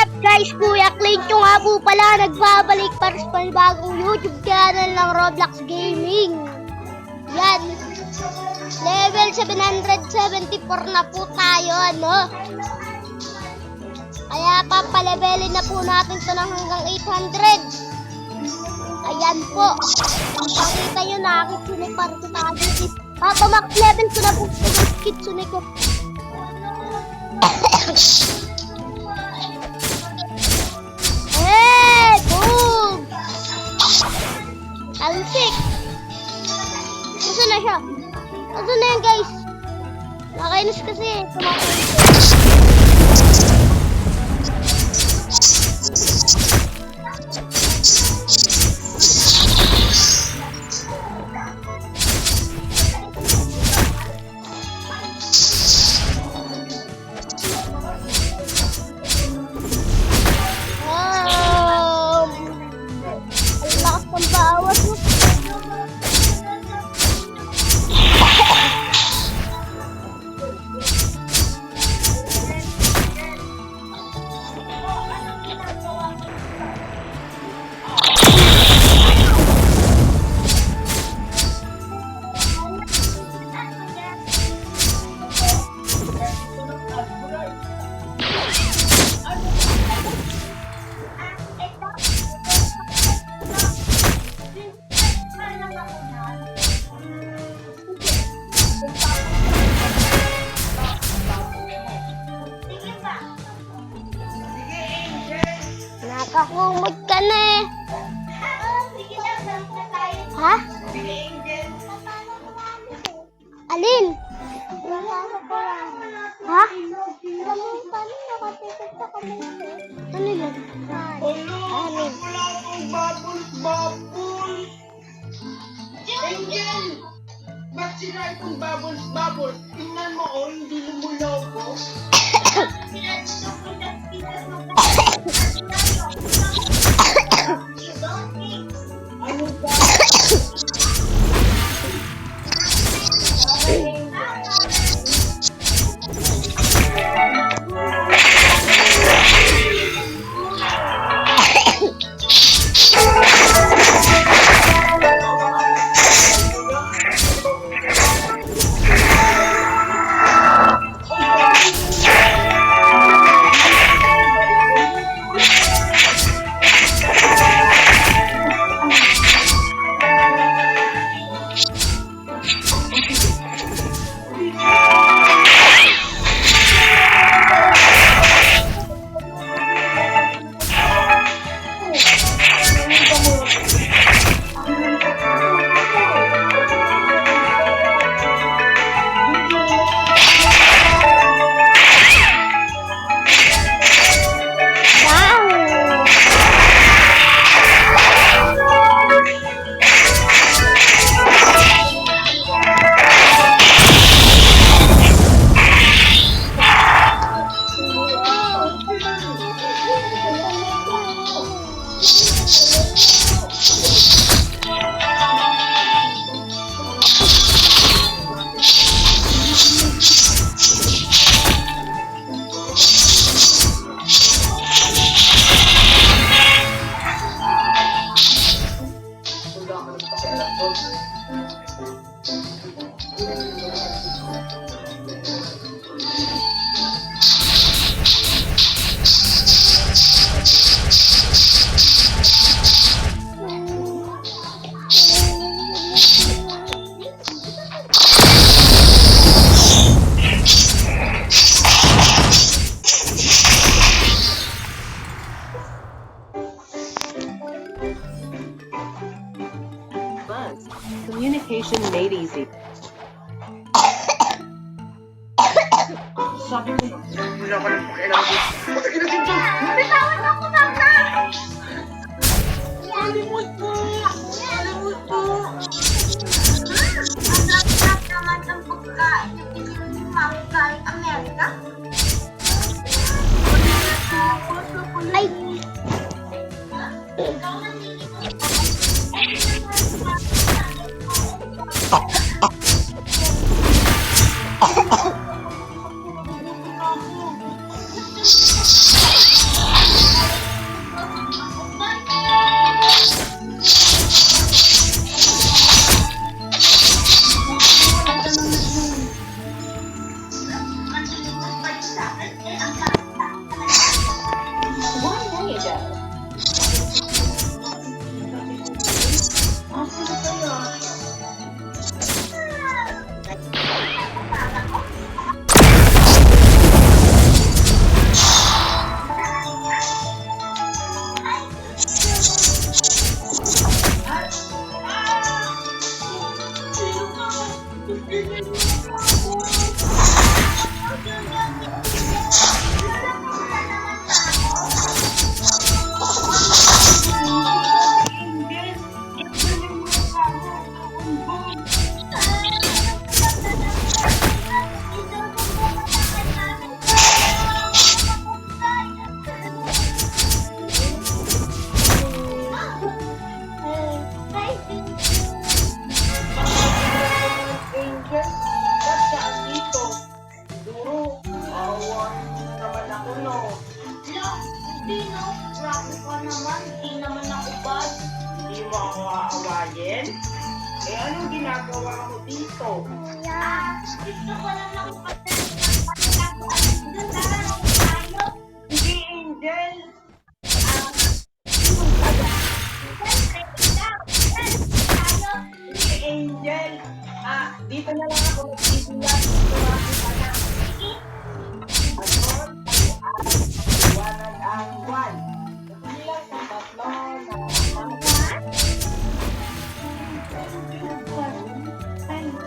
up guys? Kuya Clint yung nga po pala nagbabalik para sa panibagong YouTube channel ng Roblox Gaming. Yan. Level 774 na po tayo, ano? Kaya papalevelin na po natin ito ng hanggang 800. Ayan po. Pakita nyo na Kitsune para sa tayo. Max level ko na po sa Kitsune ko. Hey! Boom! Talsik! Nasaan na siya? Nasaan na yan guys? Nakainis kasi. Nakahumod ka na eh. Ha? Alin? Ha? Ano yun? Alin? Angel! Ba't sila itong bubbles? Tingnan mo, oh, hindi lumuloko. Ano ba? Communication made easy. Sabi mo, wala ka lang pakialam mo. Patagin na dito! Bitawan ako na ka! Alimot po! Alimot po! Ang sarap naman ang pagkain na pinili ni Mami galing Amerika. Ay! Hindi no. Grabe ka naman. Hindi naman ako bad. Hindi mo ako aawayin? Eh, anong ginagawa mo dito? Gusto ko lang nakapagdala tayo. Hindi, Angel! Hindi, Angel! Dito na lang ako magsisimula. Dito na ako sana. Ayun, iwanan ang buwan. Kabilang sa tatlo na kulang na, Angel!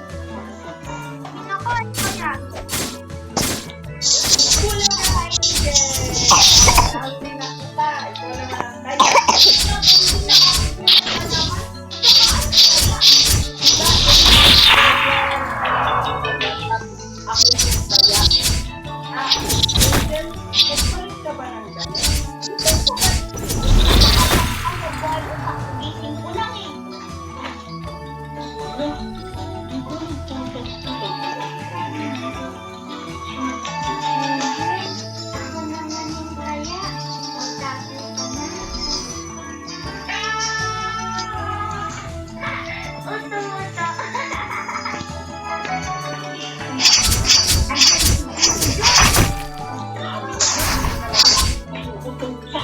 Sabi na kita, ikaw naman ang kaya. Ako yung kaya. Angel, nagpalit ka ba ng damit? Gising ko lang eh. Ako naman yung kaya. Magtago ka na. Uto-uto.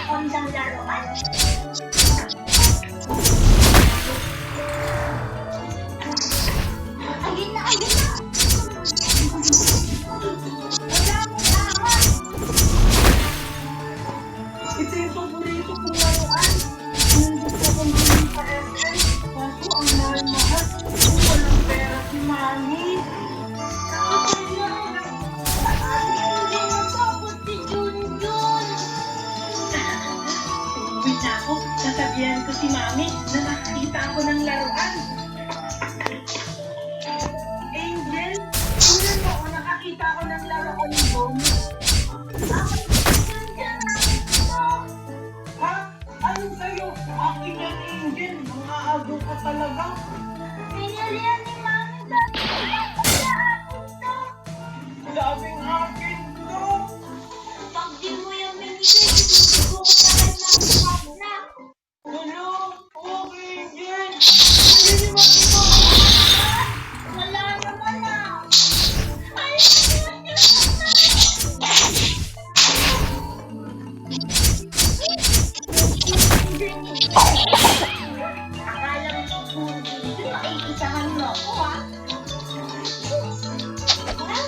Kondang laruan. Ayun na, ayun na. Wala mo lawan. Ito yung paborito kong laruan. Nung gusto kong bumili sa SM, kaso ang mahal-mahal. Walang pera si Mami. Hindi natakot si Junjun. Uwi na ako. Sasabihan ko si Mami na nakakita ako ng laruan. Angel, tingnan mo ako nakakita ako ng laruan mo. Ha? Ano sa'yo? Akin yan, Angel. Mga agaw ka talaga. Pinili yan ni Mami dati. Sabing akin to. Pag di mo yung binigay, siguro ka rin ng na. Hello? Okay, Angel. Hindi mo kita. Wala naman na. Ay, akala mo siguro dito ay isahan mo ako, ha? Ha?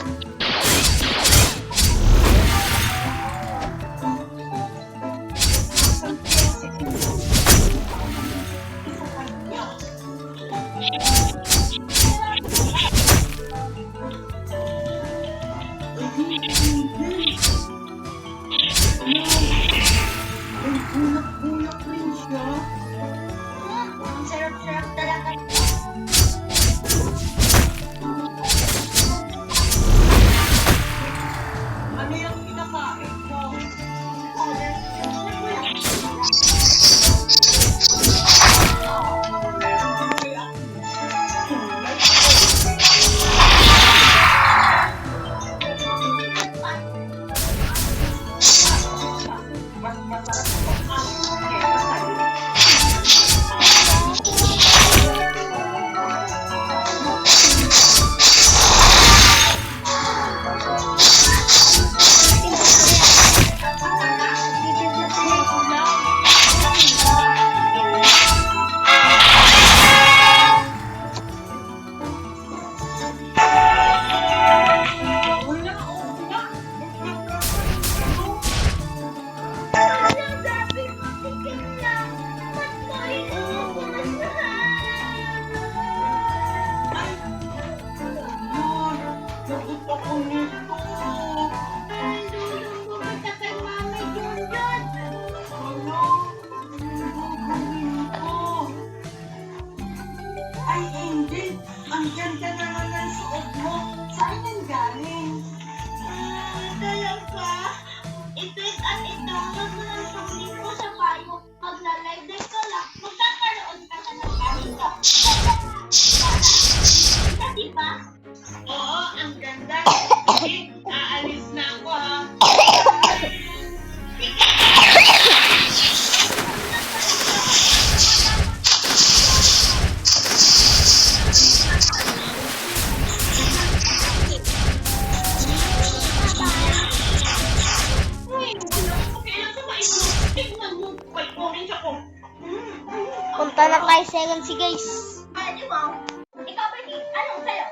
ng 5 seconds si guys. Pwede mo. Ikaw ba, anong sa'yo?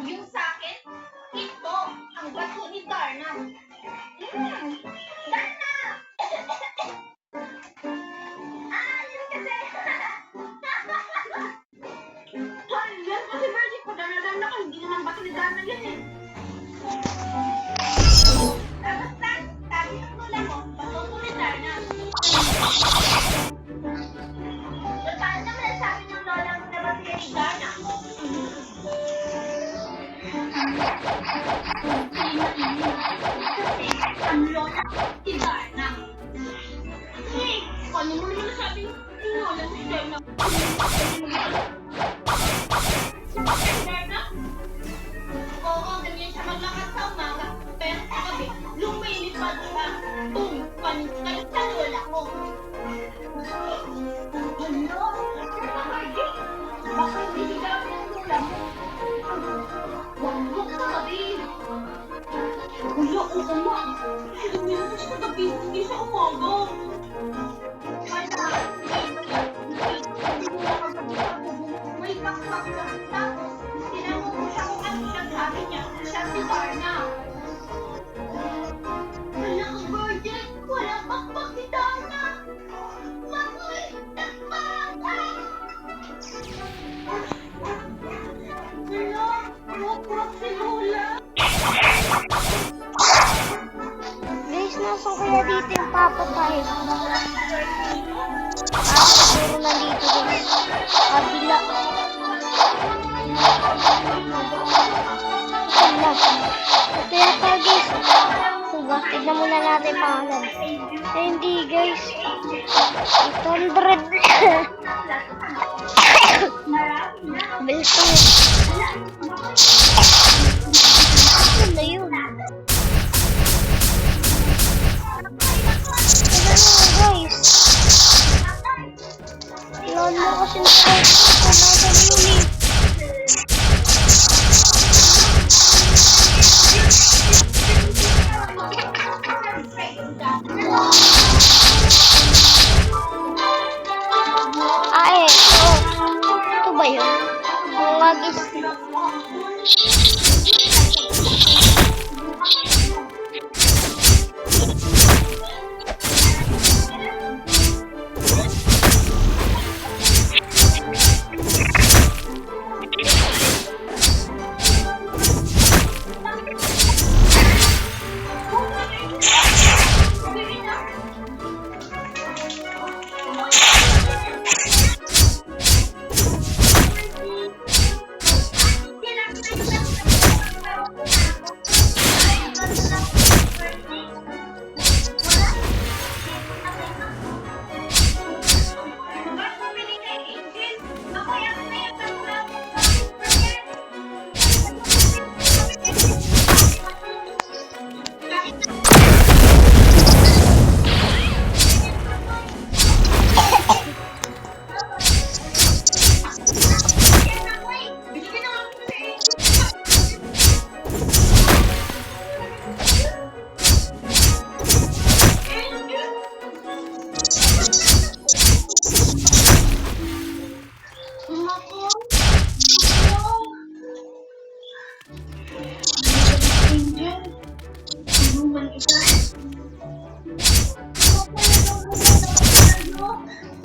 Yung sa akin, ito, ang bato ni Darna. Darna! Yun kasi. Hoy, yan kasi Virgin ko. Darna ka. Hindi naman bato ni Darna yan eh. Tapos lang, sabi ng lola mo, bato ko ni Darna. Paano naman sabi ng lola mo na bato ni Darna? Kasi ang lola si Darna. Hey, paano mo naman nasabi yung lola mo si Darna? Darna? Oo, ganyan siya maglakas sa umaga. Pero sa gabi, lumilipad siya. Panis sa lola ko. Ano? Nakakagay. Baka hindi sigaw ng lola mo. Wag sa gabi. Wala, oo nga. Hindi mo kasi kagabi, hindi sa umaga. May pakpak lang. Tapos, tinanong ko siya kung ano siya sabi niya. Siya si Darna. Wala kang virgin. Wala pakpak si Darna. Makoy, nagpakpak. Wala, puro si Lola. Guys, nasan kaya dito yung Papa 5? Siguro nandito guys. Kabila. Wala. Ito yata guys. Diba? Tignan muna natin yung pangalan. Eh, hindi guys. 800. Bilis ko yun. Ano na yun? Guys. Lalo kasi nakakalaban yun eh. Ito ba yun? Mga guys.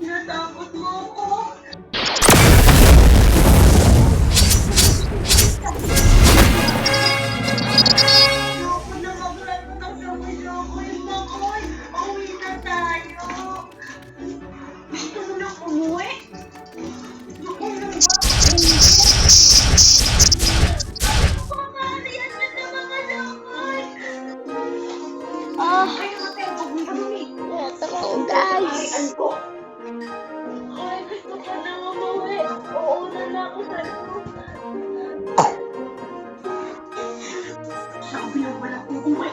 Natakot mo ako. Ayoko na maglaro ng samoy-samoy, Makoy. Uwi na tayo. Gusto mo na umuwi? Gusto mo na ba? Pamarihan na ng mga lakoy. Ay, ate, huwag mo kami. Ito lang guys. Ay, gusto ko na umuwi. Oo na lang ako sa'yo. Sabi na wala kong uwi.